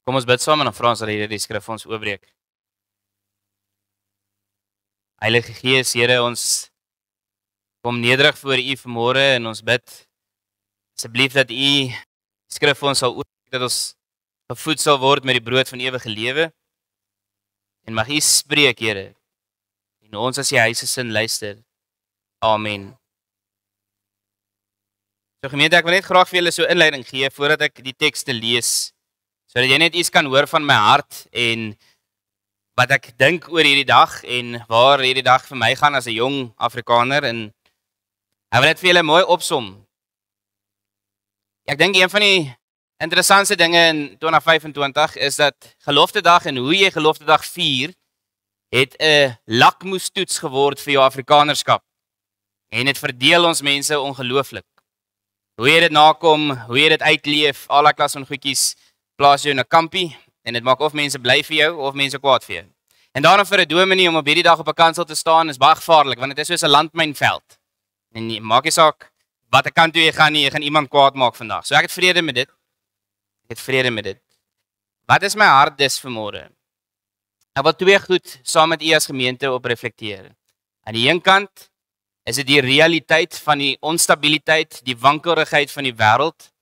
Kom ons bid saam en dan vra ons dat die skrif ons oopbreek. Heilige Gees, Here, ons kom nederig voor U vanmôre en ons bid asseblief dat U skrif ons sal oopbreek, dat ons gevoed sal word met die brood van ewige lewe. En mag U spreek, Here, en ons as die huise sin luister. Amen. So gemeente, ek wil net graag vir julle so inleiding gee voordat ek die tekste lees, sodat jy net iets kan hoor van my hart en wat ek dink oor hierdie dag en waar hierdie dag vir my gaan as 'n jong Afrikaner, en ek wil net vir julle mooi opsom. Ek dink een van die interessantste dinge in 2025 is dat Geloftedag en hoe jy Geloftedag vier het 'n lakmoestoets geword vir jou Afrikanerskap. En dit verdeel ons mense ongelooflik. Hoe jy dit nakom, hoe jy dit uitleef, al daai klas van goedjies plaas jou in 'n kampie en dit maak of mense bly vir jou of mense kwaad vir jou. En daarom vir 'n dominee om op hierdie dag op 'n kansel te staan is baie gevaarlik, want dit is soos 'n landmynveld. En jy maak nie saak watter kant toe jy gaan nie, jy gaan iemand kwaad maak vandag. So ek het vrede met dit. Ek het vrede met dit. Wat is my hart dis vanmôre? Ek wil twee goed saam met u as gemeente op reflekteer. Aan die een kant is dit die realiteit van die onstabiliteit, die wankelrigheid van die wêreld.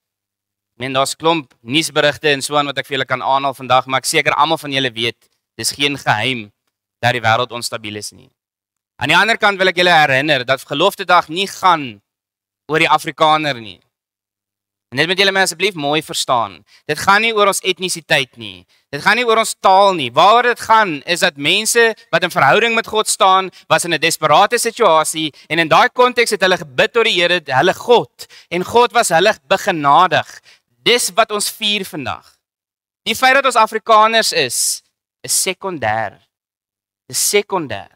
En daar's klomp nuusberigte en so aan wat ek vir julle kan aanhaal vandag, maar ek seker almal van julle weet, dis geen geheim dat die wêreld onstabiel is nie. Aan die ander kant wil ek julle herinner dat Geloftedag nie gaan oor die Afrikaner nie. En dit moet julle my asseblief mooi verstaan. Dit gaan nie oor ons etnisiteit nie. Dit gaan nie oor ons taal nie. Waaroor dit gaan is dat mense wat in verhouding met God staan, was in 'n desperate situasie en in daai konteks het hulle gebid tot die Here, hulle God, en God was hulle begenadig. Dis wat ons vier vandag. Die feit dat ons Afrikaners is sekondêr. Dis sekondêr.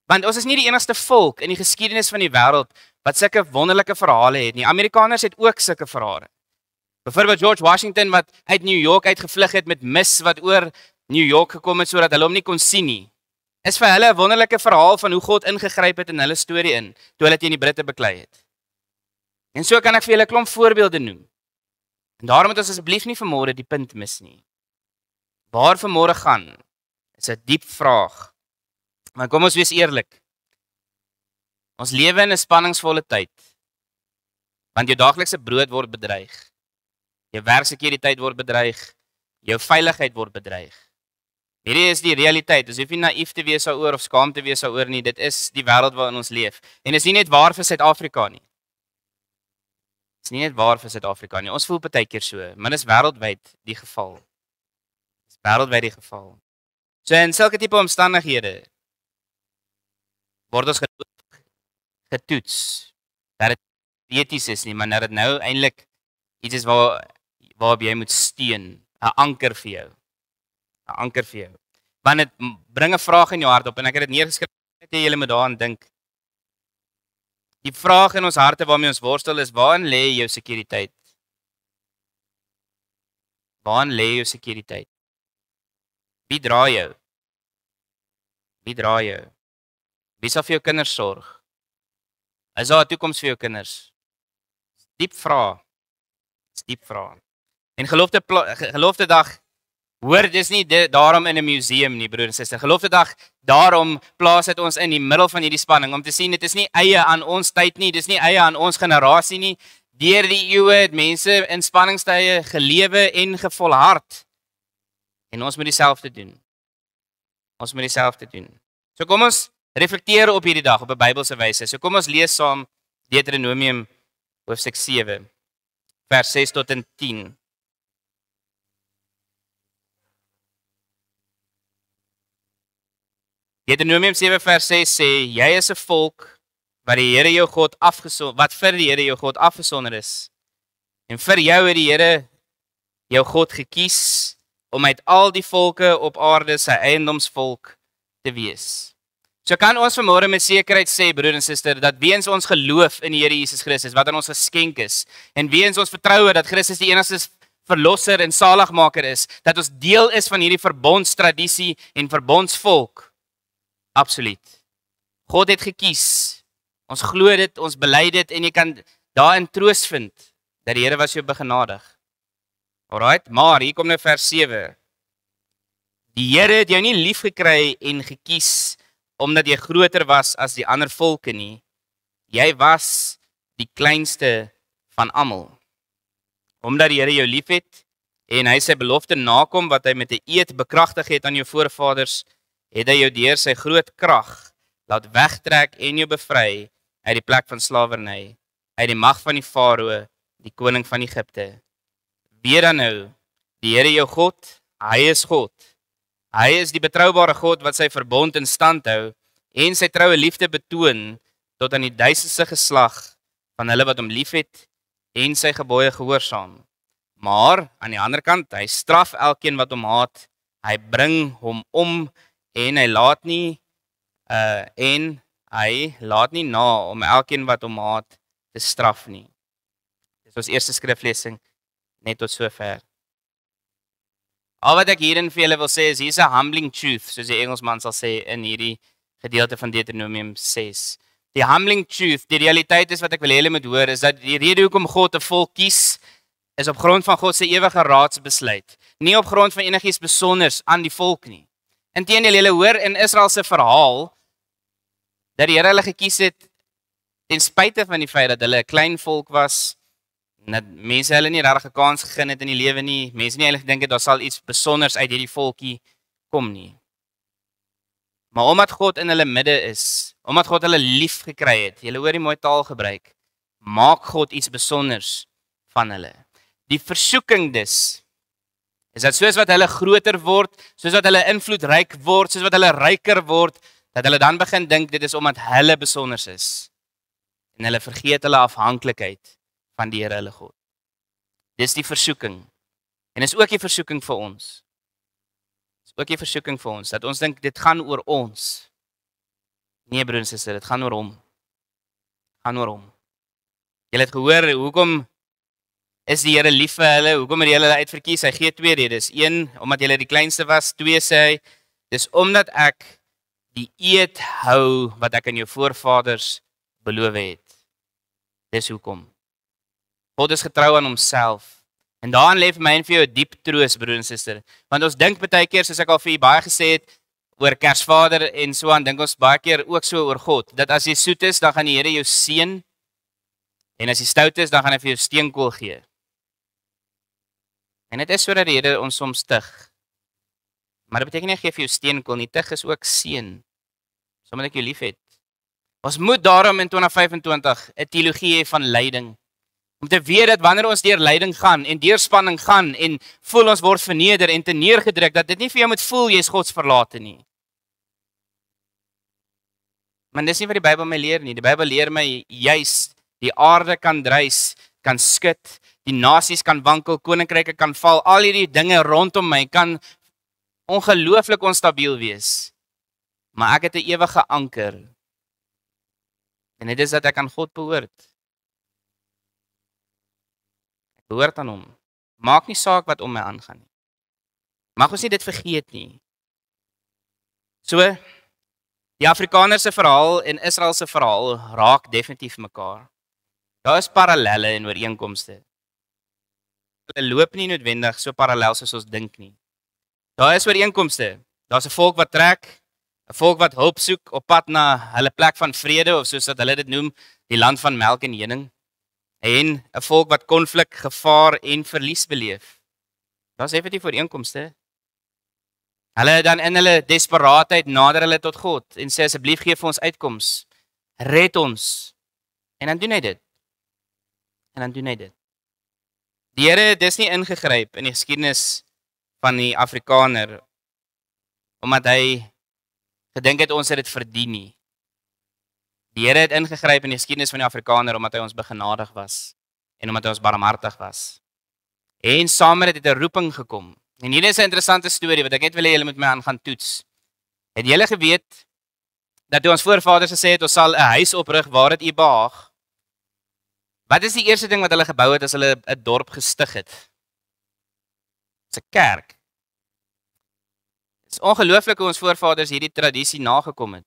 Want ons is nie die enigste volk in die geskiedenis van die wêreld wat sulke wonderlike verhale het nie. Amerikaners het ook sulke verhale. Byvoorbeeld George Washington wat uit New York uitgevlug het met mis wat oor New York gekom het sodat hulle hom nie kon sien nie. Is vir hulle 'n wonderlike verhaal van hoe God ingegryp het in hulle storie in toe hulle teen die Britte beklei het. En so kan ek vir julle 'n klomp voorbeelde noem. En daarom moet ons asseblief nie vanmôre die punt mis nie. Waar vanmôre gaan is 'n diep vraag. Maar kom ons wees eerlik. Ons lewe in 'n spanningsvolle tyd. Want jou daaglikse brood word bedreig. Jou werksekuriteit word bedreig. Jou veiligheid word bedreig. Hierdie is die realiteit. Ons hoef nie naïef te wees daaroor of skaam te wees daaroor nie. Dit is die wêreld waarin ons leef. En dit is nie net waar vir Suid-Afrika nie. Dit is nie net waar vir Suid-Afrika nie. Ons voel partykeer so, maar dit is wêreldwyd die geval. Dit is wêreldwyd die geval. So in sulke tipe omstandighede word ons getoets. Dat dit eties is nie, maar dat dit nou eintlik iets is waarop jy moet steun, 'n anker vir jou. 'n Anker vir jou. Want dit bring 'n vraag in jou hart op en ek het dit neergeskryf net jy julle moet daaraan dink. Die vraag in ons harte waarmee ons worstel is: waarin lê jou sekuriteit? Waarin lê jou sekuriteit? Wie dra jou? Wie dra jou? Wie sal vir jou kinders sorg? Is daar 'n toekoms vir jou kinders? Diep vraag. Diep vraag. En Geloftedag hoor dis nie daarom in 'n museum nie, broer en suster. Geloftedag daarom plaas dit ons in die middel van hierdie spanning om te sien dit is nie eie aan ons tyd nie, dis nie eie aan ons generasie nie. Deur die eeue het mense in spanningstye gelewe en gevolhard. En ons moet dieselfde doen. Ons moet dieselfde doen. So kom ons reflekteer op hierdie dag op 'n Bybelse wyse. So kom ons lees saam Deuteronomium hoofstuk 7 vers 6 tot en 10. Deuteronomium 7 vers 6 sê: jy is 'n volk wat die Here jou God wat vir die Here jou God afgesonder is. En vir jou het die Here jou God gekies om uit al die volke op aarde sy eiendomsvolk te wees. So kan ons vanmôre met sekerheid sê, broer en suster, dat weens ons geloof in die Here Jesus Christus, wat aan ons geskenk is, en weens ons vertroue dat Christus die enigste verlosser en saligmaker is, dat ons deel is van hierdie verbondstradisie en verbondsvolk. Absoluut. God het gekies. Ons glo dit, ons bely dit en jy kan daarin troos vind dat die Here was jou begenadig. Alright, maar hier kom nou vers 7. Die Here het jou nie lief gekry en gekies omdat jy groter was as die ander volke nie. Jy was die kleinste van almal. Omdat die Here jou liefhet en hy sy belofte nakom wat hy met 'n eed bekragtig het aan jou voorvaders, het hy jou deur sy groot krag laat wegtrek en jou bevry uit die plek van slawerny, uit die mag van die Farao, die koning van Egipte. Weet dan nou, die Here jou God, hy is God. Hy is die betroubare God wat sy verbond in stand hou en sy troue liefde betoon tot aan die duisendste geslag van hulle wat hom liefhet en sy gebooie gehoorsaam. Maar aan die ander kant, hy straf elkeen wat hom haat. Hy bring hom om en hy laat nie na om elkeen wat hom haat te straf nie. Dis ons eerste skriflesing net tot sover. Al wat ek hierin vir julle wil sê is hier's 'n humbling truth, soos die Engelsman sal sê in hierdie gedeelte van Deuteronomium 6. Die humbling truth, die realiteit is wat ek wil hê julle moet hoor, is dat die rede hoekom God 'n volk kies, is op grond van God se ewige raadsbesluit, nie op grond van enigiets besonders aan die volk nie. Inteendeel, julle hoor in Israel se verhaal dat die Here hulle gekies het ten spyte van die feit dat hulle 'n klein volk was, dat mense hulle nie regtig 'n kans gegee het in die lewe nie, mense nie eintlik gedink het daar sal iets besonders uit hierdie volkie kom nie. Maar omdat God in hulle midde is, omdat God hulle lief gekry het, julle hoor die mooi taal gebruik, maak God iets besonders van hulle. Die versoeking dus, is dat soos wat hulle groter word, soos wat hulle invloedryk word, soos wat hulle ryker word, dat hulle dan begin dink dit is omdat hulle besonders is. En hulle vergeet hulle afhanklikheid van die Here hulle God. Dis die versoeking. En is ook die versoeking vir ons. Is ook die versoeking vir ons, dat ons dink dit gaan oor ons. Nee broer en suster, dit gaan oor hom. Gaan oor hom. Julle het gehoor, hoekom is die Here lief vir hulle? Hoekom het hy hulle uitverkies? Hy gee 2 redes. 1, omdat julle die kleinste was. 2 sê hy, dis omdat ek die eed hou wat ek aan jou voorvaders beloof het. Dis hoekom. God is getrou aan homself. En daarin lê vir my en vir jou 'n diep troos, broer en suster. Want ons dink baie keer, soos ek al vir u baie gesê het, oor Kersvader en so aan, dink ons baie keer ook so oor God, dat as jy soet is, dan gaan die Here jou seën, en as jy stout is, dan gaan hy vir jou steenkool gee. En dit is sodat die Here ons soms tig. Maar dit beteken nie hy gee vir jou steenkool nie, tig is ook seën, omdat ek jou lief het. Ons moet daarom in 2025 'n teologie hê van lyding. Om te weet dat wanneer ons deur lyding gaan en deur spanning gaan en voel ons word verneder en te neergedruk, dat dit nie vir jou moet voel jy is God se verlate nie. Maar dis nie wat die Bybel my leer nie. Die Bybel leer my juis die aarde kan dreis, kan skud, die nasies kan wankel, koninkryke kan val, al hierdie dinge rondom my kan ongelooflik onstabiel wees. Maar ek het 'n ewige anker. En dit is dat ek aan God behoort. Ek behoort aan hom. Maak nie saak wat om my aangaan nie. Mag ons nie dit vergeet nie. So, die Afrikaner se verhaal en Israel se verhaal raak definitief mekaar. Daar is parallelle en ooreenkomste. Hulle loop nie noodwendig so parallel soos ons dink nie. Daar is ooreenkomste. Daar's 'n volk wat trek, 'n volk wat hulp soek op pad na hulle plek van vrede, of soos dat hulle dit noem, die land van melk en honing. En 'n volk wat konflik, gevaar en verlies beleef. Daar's effektief ooreenkomste. Hulle dan in hulle desperaatheid nader hulle tot God en sê asseblief gee vir ons uitkoms. Red ons. En dan doen hy dit. Die Here het dis nie ingegryp in die geskiedenis van die Afrikaner omdat hy gedink het ons het dit verdien nie. Die Here het ingegryp in die geskiedenis van die Afrikaner omdat hy ons begenadig was en omdat hy ons barmhartig was. En saam met dit het 'n roeping gekom. En hier is 'n interessante storie wat ek net wil hê julle moet my aan gaan toets. Het julle geweet dat toe ons voorvaders gesê het ons sal 'n huis oprig waar dit U behaag? Wat is die eerste ding wat hulle gebou het as hulle 'n dorp gestig het? Dis 'n kerk. Dit is ongelooflik hoe ons voorvaders hierdie tradisie nagekom het.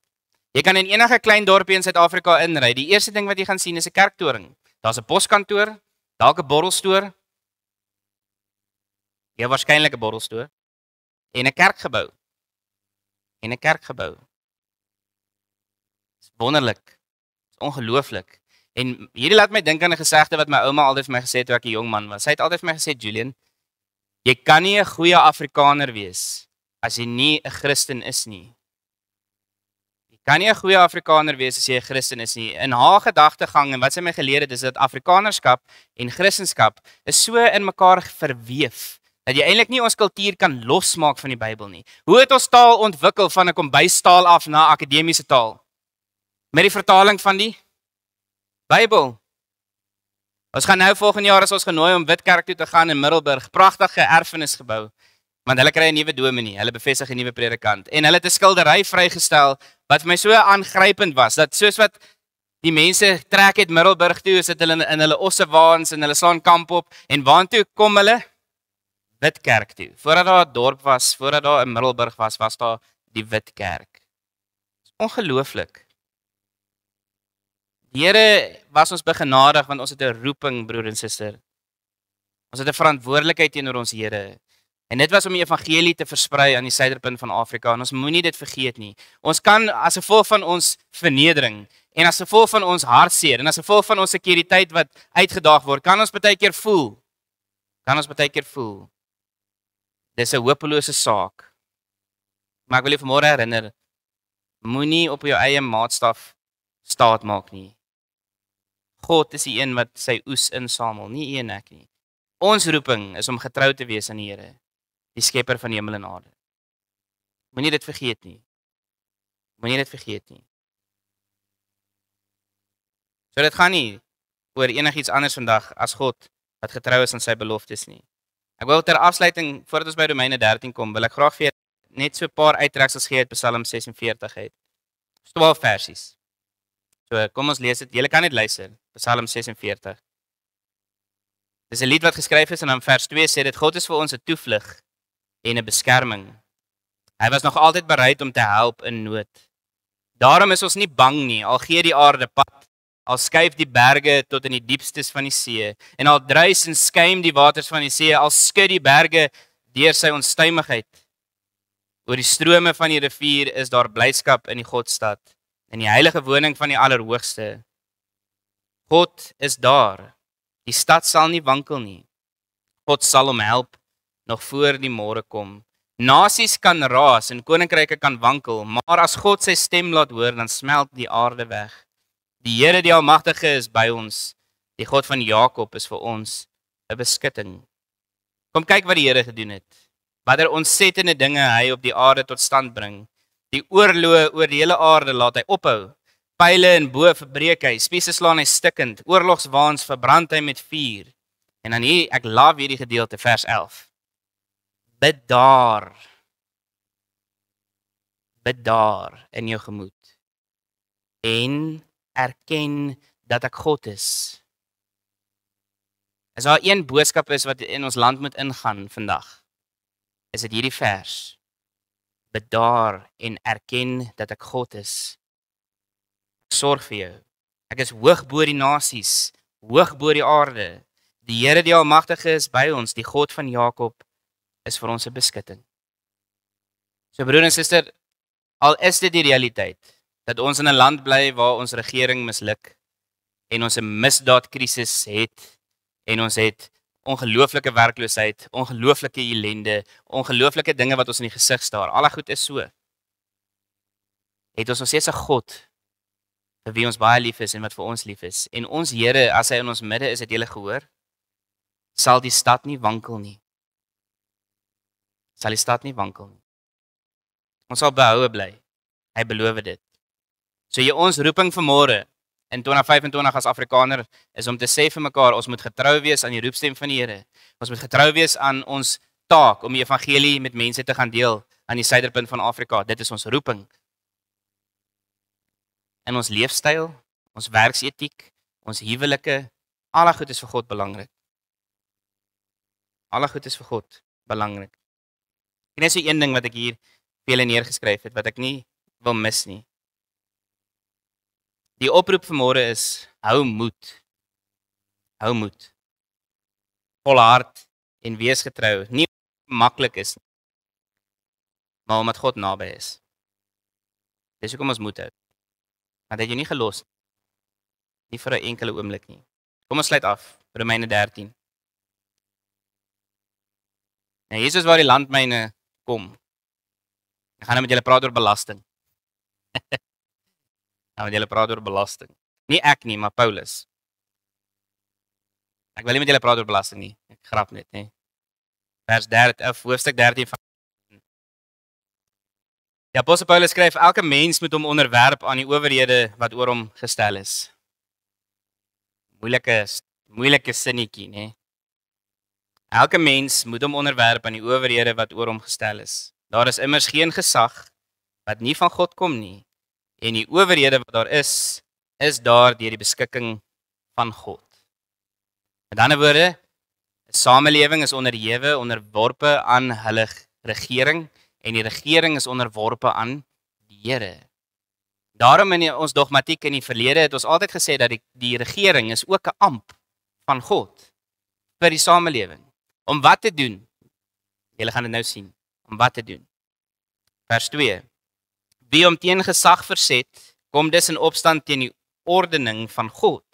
Jy kan in enige klein dorpie in Suid-Afrika inry. Die eerste ding wat jy gaan sien is 'n kerktoring. Daar's 'n poskantoor, dalk 'n borrelstoer. Jy waarskynlik 'n bottelstoel en 'n kerkgebou. En 'n kerkgebou. Dis wonderlik. Dis ongelooflik. En hierdie laat my dink aan 'n gesegde wat my ouma altyd vir my gesê het toe ek 'n jong man was. Sy het altyd vir my gesê, Julian, jy kan nie 'n goeie Afrikaner wees as jy nie 'n Christen is nie. Jy kan nie 'n goeie Afrikaner wees as jy 'n Christen is nie. In haar gedagtegang en wat sy my geleer het, is dat Afrikanerskap en Christendom is so in mekaar verweef dat jy eintlik nie ons kultuur kan losmaak van die Bybel nie. Hoe het ons taal ontwikkel van 'n kombuistaal af na akademiese taal? Met die vertaling van die Bybel. Ons gaan nou volgende jaar as ons genooi om Witkerk toe te gaan in Middelburg, pragtige erfenisgebou, want hulle kry 'n nuwe dominee, hulle bevestig 'n nuwe predikant en hulle het 'n skildery vrygestel wat vir my so aangrypend was dat soos wat die mense trek het Middelburg toe, is dit hulle in hulle ossewaans en hulle slaan kamp op en waartoe kom hulle? Witkerk toe. Voordat daar 'n dorp was, voordat daar 'n Middelburg was, was daar die Witkerk. Ongelooflik. Die Here was ons begenadig want ons het 'n roeping, broer en suster. Ons het 'n verantwoordelikheid teenoor ons Here. En dit was om die evangelie te versprei aan die suiderpunt van Afrika en ons moenie dit vergeet nie. Ons kan as gevolg van ons vernedering en as gevolg van ons hartseer en as gevolg van ons sekuriteit wat uitgedaag word, kan ons baie keer voel. Dis 'n hopelose saak. Maar ek wil jou vanmôre herinner, moenie op jou eie maatstaf staat maak nie. God is die een wat sy oes insamel, nie een ek nie. Ons roeping is om getrou te wees aan die Here, die skepper van hemel en aarde. Moenie dit vergeet nie. So dit gaan nie oor enigiets anders vandag as God wat getrou is aan sy beloftes nie. Ek wil ter afsluiting, voordat ons by Romeine 13 kom, wil ek graag vir net so 'n paar uittreksels gee uit Psalm 46 uit. 12 versies. So kom ons lees dit. Julle kan net luister. Psalm 46. Dis 'n lied wat geskryf is en in vers 2 sê dit God is vir ons 'n toevlug en 'n beskerming. Hy was nog altyd bereid om te help in nood. Daarom is ons nie bang nie, al gee die aarde pad, al skuif die berge tot in die diepstes van die see en al druis en skuim die waters van die see, al skud die berge deur sy onstuimigheid. Oor die strome van die rivier is daar blydskap in die Godstad, in die heilige woning van die Allerhoogste. God is daar. Die stad sal nie wankel nie. God sal hom help nog voor die môre kom. Nasies kan raas en koninkryke kan wankel, maar as God sy stem laat hoor, dan smelt die aarde weg. Die Here die Almagtige is by ons. Die God van Jakob is vir ons 'n beskutting. Kom kyk wat die Here gedoen het. Watter ontsettende dinge hy op die aarde tot stand bring. Die oorloë oor die hele aarde laat hy ophou. Pyle en bo verbreek hy, spiese slaan hy stikkend, oorlogswaans verbrand hy met vuur. En dan hier, ek love hierdie gedeelte, vers 11. Bid daar in jou gemoed en erken dat ek God is. As daar een boodskap is wat in ons land moet ingaan vandag, is dit hierdie vers. Bid daar en erken dat ek God is. Ek sorg vir jou. Ek is hoog bo die nasies, hoog bo die aarde. Die Here die Almagtige is by ons, die God van Jakob is vir ons 'n beskutting. So broer en suster, al is dit die realiteit dat ons in 'n land bly waar ons regering misluk en ons 'n misdaadkrisis het en ons het ongelooflike werkloosheid, ongelooflike ellende, ongelooflike dinge wat ons in die gesig staar. Al goed is so. Het ons nog steeds 'n God vir wie ons baie lief is en wat vir ons lief is. En ons Here, as hy in ons midde is, het julle gehoor, sal die stad nie wankel nie. Ons sal behoue bly. Hy beloof dit. So ons roeping vanmôre in 2025 as Afrikaner is om te sê vir mekaar, ons moet getrou wees aan die roepstem van die Here. Ons moet getrou wees aan ons taak om die evangelie met mense te gaan deel aan die suiderpunt van Afrika. Dit is ons roeping. In ons leefstyl, ons werksetiek, ons huwelike, alle goed is vir God belangrik. En dis so een ding wat ek hier vir julle neergeskryf het, wat ek nie wil mis nie. Die oproep vanmôre is, hou moed. Volhard en wees getrou. Nie maklik is, maar omdat God naby is. Dis hoekom ons moet hou. Want hy het jou nie gelos nie vir 'n enkele oomblik nie. Kom ons sluit af. Romeine 13. Nou Jesus waar die landmyne kom. Ek gaan nou met julle praat oor belasting. Met julle praat oor belasting. Nie ek nie, maar Paulus. Ek wil nie met julle praat oor belasting nie. Ek grap net, nee. Vers 13 of hoofstuk 13 van die apostel Paulus skryf elke mens moet hom onderwerp aan die owerhede wat oor hom gestel is. Moeilike sinnetjie, né? Elke mens moet hom onderwerp aan die owerhede wat oor hom gestel is. Daar is immers geen gesag wat nie van God kom nie. En die owerhede wat daar is daar deur die beskikking van God. Met ander woorde, 'n samelewing is onderworpe aan hulle regering en die regering is onderworpe aan die Here. Daarom in ons dogmatiek in die verlede het ons altyd gesê dat die regering is ook 'n amp van God vir die samelewing. Om wat te doen? Julle gaan dit nou sien. Om wat te doen? Vers 2. Wie om teen gesag verset, kom dus in opstand teen die ordening van God.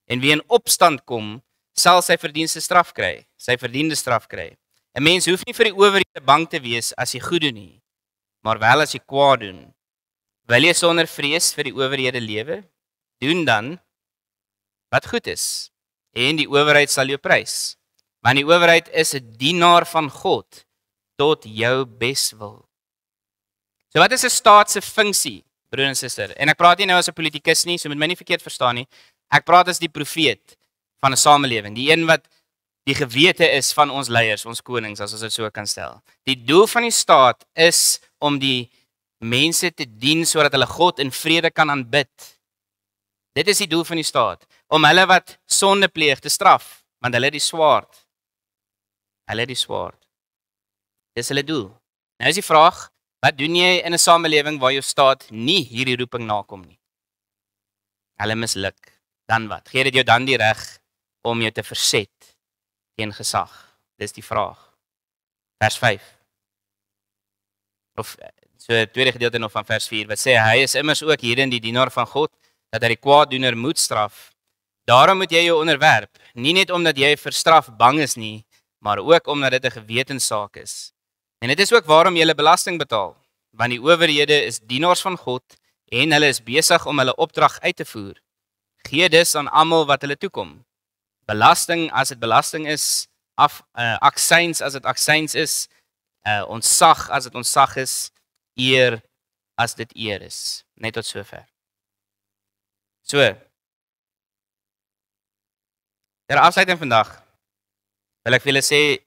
En wie in opstand kom, sal sy verdiende straf kry. 'n Mens hoef nie vir die owerhede bang te wees as jy goed doen nie, maar wel as jy kwaad doen. Wil jy sonder vrees vir die owerhede lewe? Doen dan wat goed is, en die owerheid sal jou prys. Want die owerheid is 'n dienaar van God tot jou beswil. So wat is 'n staat se funksie, broer en suster? En ek praat nie nou as 'n politikus nie, so moet my nie verkeerd verstaan nie. Ek praat as die profeet van 'n samelewing, die een wat die gewete is van ons leiers, ons konings, as ons dit so kan stel. Die doel van die staat is om die mense te dien sodat hulle God in vrede kan aanbid. Dit is die doel van die staat, om hulle wat sonde pleeg te straf, want hulle het die swaard. Dis hulle doel. Nou is die vraag, wat doen jy in 'n samelewing waar jou staat nie hierdie roeping nakom nie? Hulle misluk. Dan wat? Gee dit jou dan die reg om jou te verset teen gesag? Dis die vraag. Vers 5. Of so die tweede gedeelte nog van vers 4 wat sê hy is immers ook hierin die dienaar van God dat hy die kwaaddoener moet straf. Daarom moet jy jou onderwerp, nie net omdat jy vir straf bang is nie, maar ook omdat dit 'n gewetenssaak is. En dit is ook waarom jy belasting betaal, want die owerhede is dienaars van God en hulle is besig om hulle opdrag uit te voer. Gee dus aan almal wat hulle toekom. Belasting as dit belasting is, aksyns as dit aksyns is, ontsag as dit ontsag is, eer as dit eer is. Net tot sover. So, ter afsluiting vandag wil ek vir julle sê,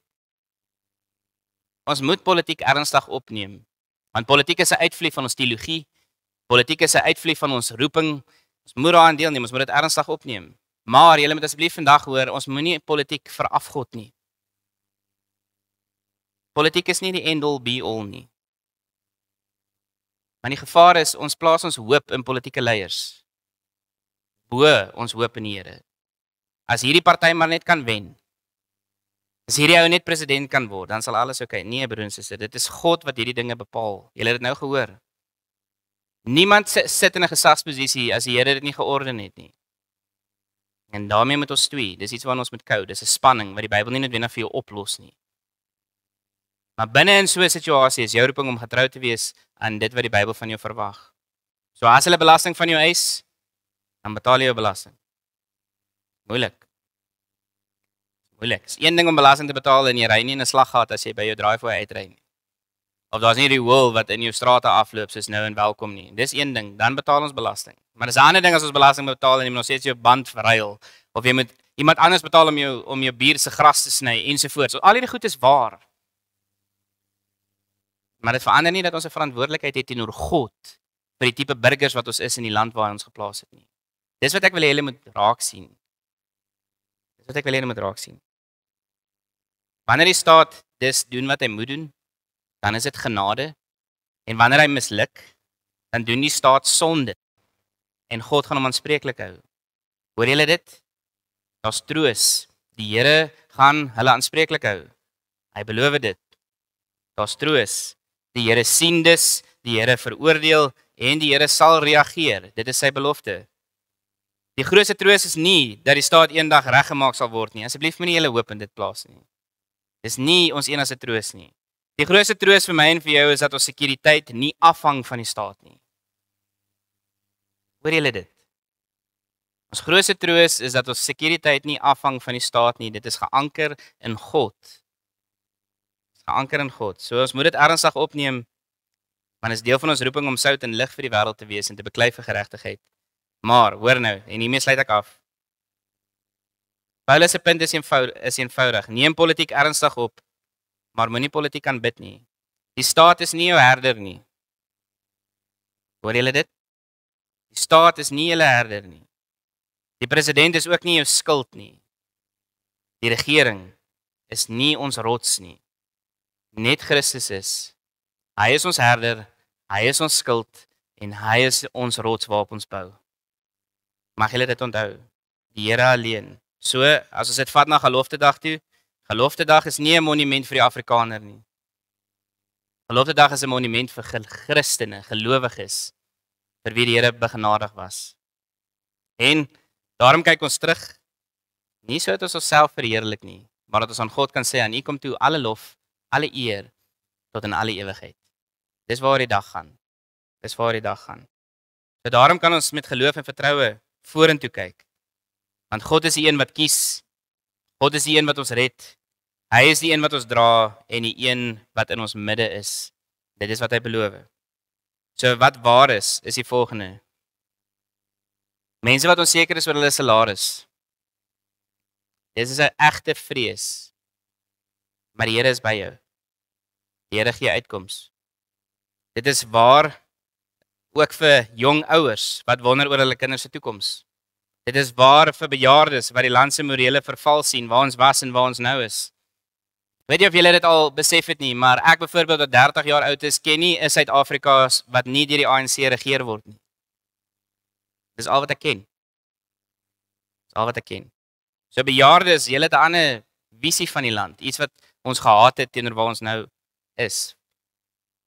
ons moet politiek ernstig opneem, want politiek is 'n uitvloei van ons teologie, politiek is 'n uitvloei van ons roeping, ons moet daaraan deelneem, ons moet dit ernstig opneem. Maar julle moet asseblief vandag hoor, ons moenie politiek verafgod nie. Politiek is nie die end all be all nie. Maar die gevaar is, ons plaas ons hoop in politieke leiers, bo ons hoop in die Here. As hierdie party maar net kan wen, as hierdie ou net president kan word, dan sal alles oké. Nee, broer en suster, dit is God wat hierdie dinge bepaal. Julle het dit nou gehoor. Niemand sit in 'n gesagsposisie as die Here dit nie georden het nie. En daarmee moet ons stoei. Dis iets waarna ons moet kou. Dis 'n spanning wat die Bybel nie noodwendig vir jou oplos nie. Maar binne in so 'n situasie is jou roeping om getrou te wees aan dit wat die Bybel van jou verwag. So as hulle belasting van jou eis, dan betaal jy jou belasting. Moeilik. Dis een ding om belasting te betaal en jy ry nie in 'n slaggat as jy by jou draaifooi uitry nie. Of daar's nie die wool wat in jou strate afloop soos nou en welkom nie. Dis een ding, dan betaal ons belasting. Maar dis 'n ander ding as ons belasting betaal en jy moet nog steeds jou band verruil of jy moet iemand anders betaal om jou buur se gras te sny ensovoorts. So, al hierdie goed is waar. Maar dit verander nie dat ons 'n verantwoordelikheid het teenoor God vir die tipe burgers wat ons is in die land waar ons geplaas het nie. Dis wat ek wil hê julle moet raak sien. Wanneer die staat dis doen wat hy moet doen, dan is dit genade. En wanneer hy misluk, dan doen die staat sonde. En God gaan hom aanspreeklik hou. Hoor julle dit? Daar's troos. Die Here gaan hulle aanspreeklik hou. Hy beloof dit. Daar's troos. Die Here sien dus, die Here veroordeel en die Here sal reageer. Dit is sy belofte. Die grootste troos is nie dat die staat eendag reggemaak sal word nie. Asseblief moenie julle hoop in dit plaas nie. Dis nie ons enigste troos nie. Die grootste troos vir my en vir jou is dat ons sekuriteit nie afhang van die staat nie. Hoor julle dit? Ons grootste troos is dat ons sekuriteit nie afhang van die staat nie. Dit is geanker in God. Dit is geanker in God. So ons moet dit ernstig opneem, want dit is deel van ons roeping om sout en lig vir die wêreld te wees en te beklei vir geregtigheid. Maar, hoor nou, en hiermee sluit ek af. Paulus se punt is eenvoudig. Neem politiek ernstig op, maar moenie politiek aanbid nie. Die staat is nie jou herder nie. Hoor julle dit? Die staat is nie julle herder nie. Die president is ook nie jou skuld nie. Die regering is nie ons rots nie. Net Christus is. Hy is ons herder, hy is ons skuld en hy is ons rots waarop ons bou. Mag julle dit onthou? Die Here alleen. So, as ons dit vat na Geloftedag toe, Geloftedag is nie 'n monument vir die Afrikaner nie. Geloftedag is 'n monument vir Christene, gelowiges, vir wie die Here begenadig was. En daarom kyk ons terug, nie so dat ons onsself verheerlik nie, maar dat ons aan God kan sê, aan U kom toe alle lof, alle eer, tot in alle ewigheid. Dis waar die dag gaan. Dis waar die dag gaan. So daarom kan ons met geloof en vertroue vorentoe kyk. Want God is die een wat kies. God is die een wat ons red. Hy is die een wat ons dra en die een wat in ons midde is. Dit is wat hy beloof. So wat waar is die volgende. Mense wat onseker is oor hulle salaris. Dit is 'n egte vrees. Maar die Here is by jou. Die Here gee uitkoms. Dit is waar ook vir jong ouers wat wonder oor hulle kinders se toekoms. Dit is waar vir bejaardes wat die land se morele verval sien, waar ons was en waar ons nou is. Weet jy of julle dit al besef het nie, maar ek byvoorbeeld wat 30 jaar oud is, ken nie 'n Suid-Afrika wat nie deur die ANC regeer word nie. Dis al wat ek ken. Dis al wat ek ken. So bejaardes, julle het 'n ander visie van die land, iets wat ons gehaat het teenoor waar ons nou is.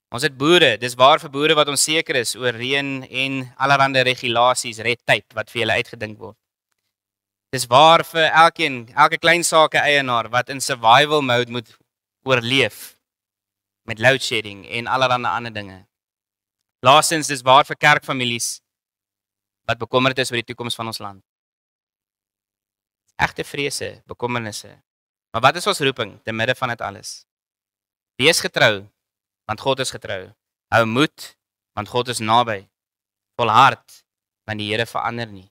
Ons het boere, dis waar vir boere wat onseker is oor reën en allerlei regulasies, red tape wat vir hulle uitgedink word. Dis waar vir elke klein sake eienaar wat in survival mode moet oorleef met load shedding en allerlei ander dinge. Laastens, dis waar vir kerkfamilies wat bekommerd is oor die toekoms van ons land. Egte vrese, bekommernisse. Maar wat is ons roeping te midde van dit alles? Wees getrou, want God is getrou. Hou moed, want God is naby. Volhard, want die Here verander nie.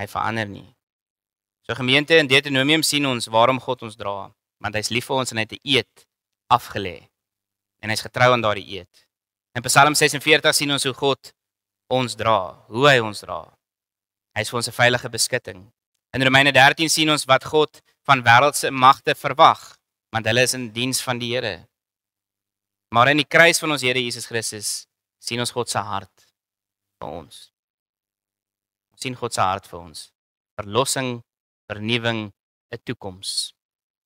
Hy verander nie. So gemeente, in Deuteronomium sien ons waarom God ons dra, want hy's lief vir ons en hy het 'n eed afgelê. En hy's getrou aan daardie eed. In Psalm 46 sien ons hoe God ons dra, hoe hy ons dra. Hy's vir ons 'n veilige beskutting. In Romeine 13 sien ons wat God van wêreldse magte verwag, want hulle is in diens van die Here. Maar in die kruis van ons Here Jesus Christus sien ons God se hart vir ons. Ons sien God se hart vir ons. Verlossing, vernuwing, 'n toekoms.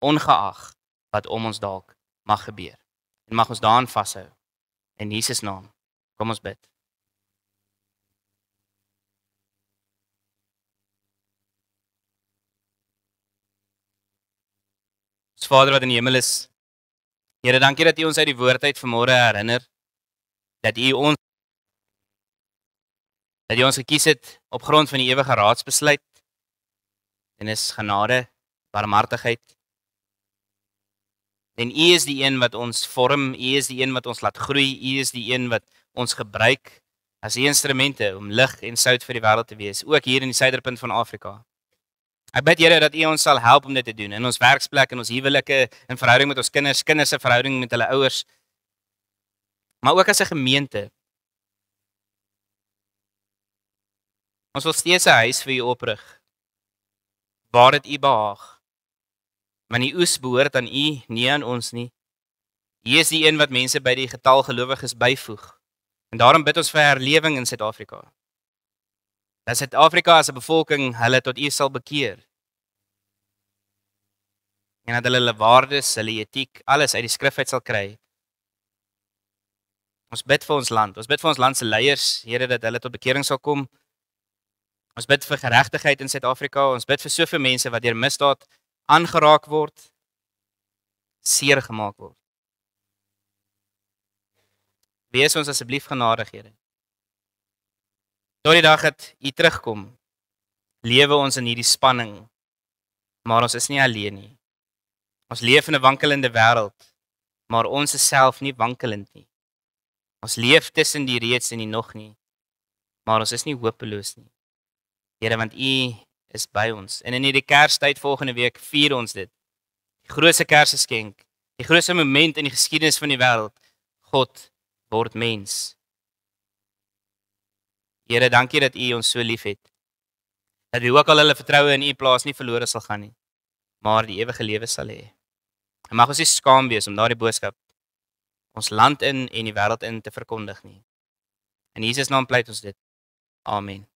Ongeag wat om ons dalk mag gebeur. En mag ons daaraan vashou. In Jesus naam. Kom ons bid. Ons Vader wat in die hemel is, Here, dankie dat U ons uit die woord uit vanmôre herinner, dat U ons gekies het op grond van die ewige raadsbesluit, en is genade, barmhartigheid, en U is die een wat ons vorm, U is die een wat ons laat groei, U is die een wat ons gebruik, as die instrumente om lig en sout vir die wêreld te wees, ook hier in die suiderpunt van Afrika. Ek bid Here dat U ons sal help om dit te doen in ons werksplek, in ons huwelike, in verhouding met ons kinders, kinders se verhouding met hulle ouers, maar ook as 'n gemeente. Ons wil steeds 'n huis vir U oprig, waar dit U behaag. Want die oes behoort aan U, nie aan ons nie. U is die een wat mense by die getal gelowiges byvoeg. En daarom bid ons vir herlewing in Suid-Afrika. Dat Suid-Afrika as 'n bevolking hulle tot U sal bekeer. En dat hulle waardes, hulle etiek, alles uit die skrif uit sal kry. Ons bid vir ons land. Ons bid vir ons land se leiers, Here, dat hulle tot bekering sal kom. Ons bid vir geregtigheid in Suid-Afrika. Ons bid vir soveel mense wat deur misdaad aangeraak word, seer gemaak word. Wees ons asseblief genadig, Here. Tot die dag dat U terugkom, lewe ons in hierdie spanning, maar ons is nie alleen nie. Ons leef in 'n wankelende wêreld, maar ons is self nie wankelend nie. Ons leef tussen die reeds en die nog nie, maar ons is nie hopeloos nie. Here, want U is by ons. En in hierdie Kerstyd volgende week vier ons dit. Die grootste Kersgeskenk, die grootste moment in die geskiedenis van die wêreld. God word mens. Here, dankie dat U ons so liefhet. Dat wie ook al hulle vertroue in U plaas nie verlore sal gaan nie, maar die ewige lewe sal hê. En mag ons nie skaam wees om daardie boodskap ons land in en die wêreld in te verkondig nie. In Jesus naam pleit ons dit. Amen.